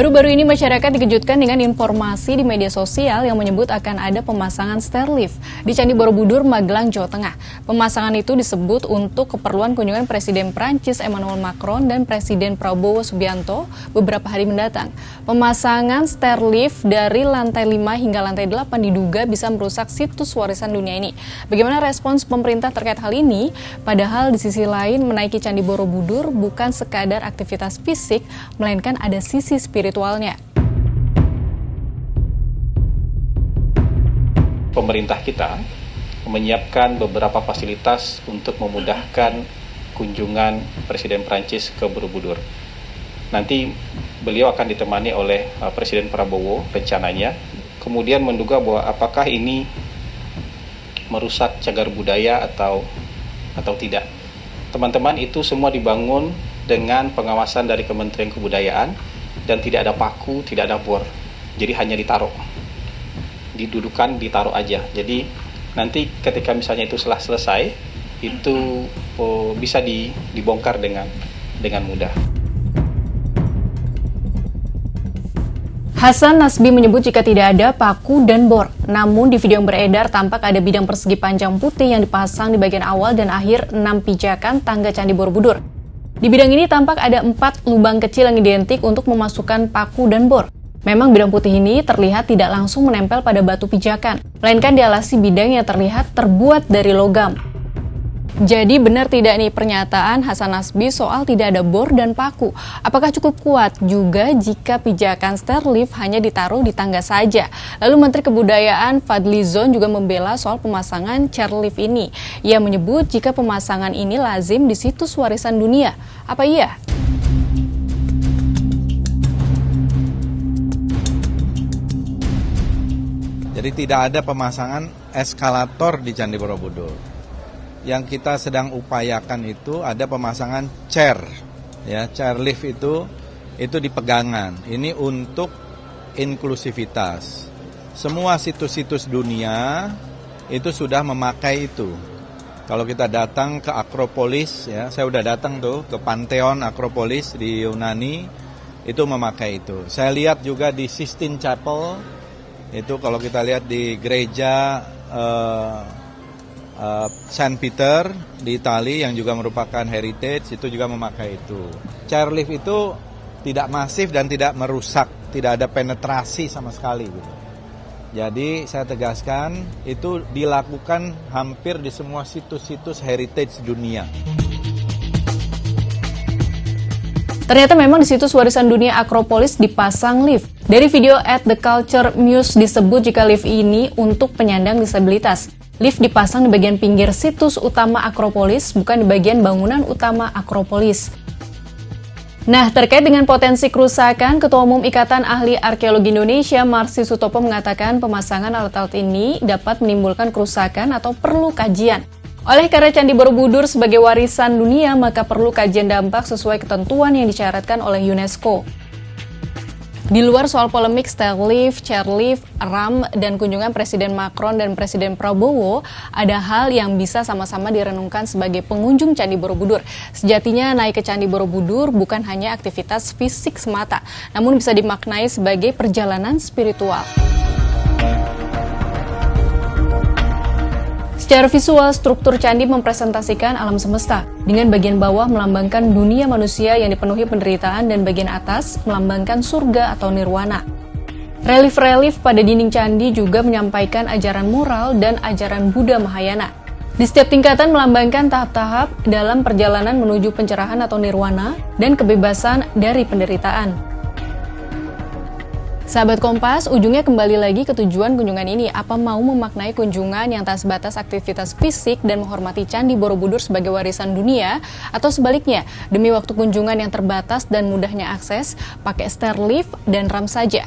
Baru-baru ini masyarakat dikejutkan dengan informasi di media sosial yang menyebut akan ada pemasangan stairlift di Candi Borobudur, Magelang, Jawa Tengah. Pemasangan itu disebut untuk keperluan kunjungan Presiden Prancis Emmanuel Macron dan Presiden Prabowo Subianto beberapa hari mendatang. Pemasangan stairlift dari lantai 5 hingga lantai 8 diduga bisa merusak situs warisan dunia ini. Bagaimana respons pemerintah terkait hal ini? Padahal di sisi lain menaiki Candi Borobudur bukan sekadar aktivitas fisik, melainkan ada sisi spiritualnya. Pemerintah kita menyiapkan beberapa fasilitas untuk memudahkan kunjungan Presiden Prancis ke Borobudur. Nanti beliau akan ditemani oleh Presiden Prabowo rencananya. Kemudian menduga bahwa apakah ini merusak cagar budaya atau tidak. Teman-teman, itu semua dibangun dengan pengawasan dari Kementerian Kebudayaan dan tidak ada paku, tidak ada bor. Jadi hanya ditaruh. Didudukan, ditaruh aja. Jadi nanti ketika misalnya itu setelah selesai, itu bisa dibongkar dengan mudah. Hasan Nasbi menyebut jika tidak ada paku dan bor. Namun di video yang beredar tampak ada bidang persegi panjang putih yang dipasang di bagian awal dan akhir 6 pijakan tangga Candi Borobudur. Di bidang ini tampak ada 4 lubang kecil yang identik untuk memasukkan paku dan bor. Memang bidang putih ini terlihat tidak langsung menempel pada batu pijakan, melainkan dialasi bidang yang terlihat terbuat dari logam. Jadi benar tidak nih pernyataan Hasan Nasbi soal tidak ada bor dan paku? Apakah cukup kuat juga jika pijakan stairlift hanya ditaruh di tangga saja? Lalu Menteri Kebudayaan Fadly Zon juga membela soal pemasangan chairlift ini. Ia menyebut jika pemasangan ini lazim di situs warisan dunia. Apa iya? Jadi tidak ada pemasangan eskalator di Candi Borobudur. Yang kita sedang upayakan itu ada pemasangan chair, ya, chairlift itu di pegangan. Ini untuk inklusivitas. Semua situs-situs dunia itu sudah memakai itu. Kalau kita datang ke Akropolis, ya, saya udah datang tuh ke Pantheon Akropolis di Yunani, itu memakai itu. Saya lihat juga di Sistine Chapel, itu kalau kita lihat di gereja Saint Peter di Itali yang juga merupakan heritage, itu juga memakai itu. Chairlift itu tidak masif dan tidak merusak, tidak ada penetrasi sama sekali gitu. Jadi saya tegaskan itu dilakukan hampir di semua situs-situs heritage dunia. Ternyata memang di situs warisan dunia Akropolis dipasang lift. Dari video at The Culture Muse disebut jika lift ini untuk penyandang disabilitas. Lift dipasang di bagian pinggir situs utama Akropolis, bukan di bagian bangunan utama Akropolis. Nah, terkait dengan potensi kerusakan, Ketua Umum Ikatan Ahli Arkeologi Indonesia, Marsi Sutopo mengatakan pemasangan alat-alat ini dapat menimbulkan kerusakan atau perlu kajian. Oleh karena Candi Borobudur sebagai warisan dunia, maka perlu kajian dampak sesuai ketentuan yang disyaratkan oleh UNESCO. Di luar soal polemik stairlift, chairlift, RAM, dan kunjungan Presiden Macron dan Presiden Prabowo, ada hal yang bisa sama-sama direnungkan sebagai pengunjung Candi Borobudur. Sejatinya naik ke Candi Borobudur bukan hanya aktivitas fisik semata, namun bisa dimaknai sebagai perjalanan spiritual. Secara visual, struktur candi mempresentasikan alam semesta, dengan bagian bawah melambangkan dunia manusia yang dipenuhi penderitaan dan bagian atas melambangkan surga atau nirwana. Relief-relief pada dinding candi juga menyampaikan ajaran moral dan ajaran Buddha Mahayana. Di setiap tingkatan melambangkan tahap-tahap dalam perjalanan menuju pencerahan atau nirwana dan kebebasan dari penderitaan. Sahabat Kompas, ujungnya kembali lagi ke tujuan kunjungan ini. Apa mau memaknai kunjungan yang tak sebatas aktivitas fisik dan menghormati Candi Borobudur sebagai warisan dunia, atau sebaliknya, demi waktu kunjungan yang terbatas dan mudahnya akses, pakai stairlift dan RAM saja?